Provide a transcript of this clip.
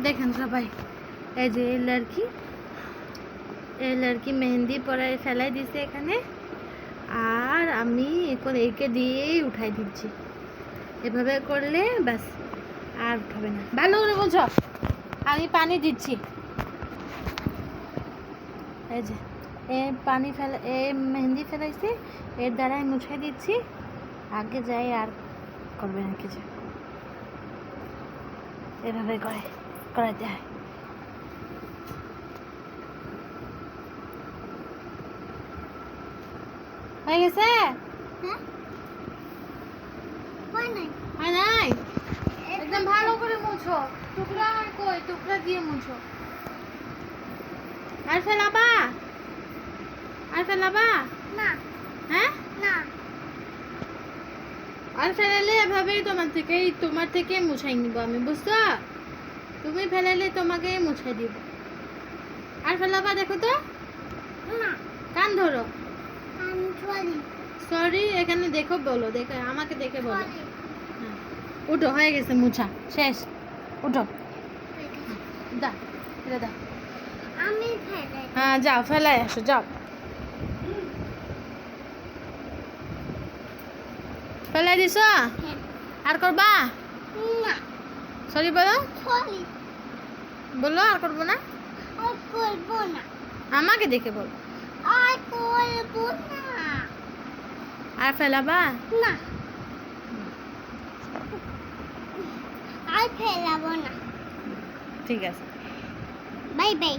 দেখেন সবাই, এই যে এই লড়কি মেহেন্দি পরায় ফেলাই দিছে এখানে, আর আমি এখন একে দিয়েই উঠাই দিচ্ছি। এভাবে করলে ব্যাস আর উঠাবে না। ভালো করে বুঝো, আমি পানি দিচ্ছি। এই যে মেহেন্দি ফেলাইছি, এর দ্বারাই মুছাই দিচ্ছি। আগে যাই আর করবে না কিছু, এভাবে করাইতে হয়। হয়ে গেছে? হয় নাই? একদম ভালো করে মুছো। টুকরা আর কই, টুকরা দিয়ে মুছো। আর ফেলাবা না হ্যাঁ? না আর ফেলালে এভাবেই তোমার থেকে মুছাই নিব আমি, বুঝছো? তুমি ফেলালে তোমাকেই মুছাই দিব। আর ফেলাবা, দেখো তো। না কান ধরো। আমি সরি সরি এখানে দেখো, বলো, দেখো আমাকে দেখে বলো। হ্যাঁ, উঠো, হয়ে গেছে মুছা, শেষ। উঠো, দাও, এটা দাও। আমি ফেলে হ্যাঁ, যাও ফেলাই আসো, যাও। ফেলাই দিছ? আর করবা? না সরি বলো, সরি বলো আর করবো না। আর করবো না আমাকে দেখে বলো। আর করবো না আর ফেলাবা? না আর ফেলাবো না ঠিক আছে। Bye bye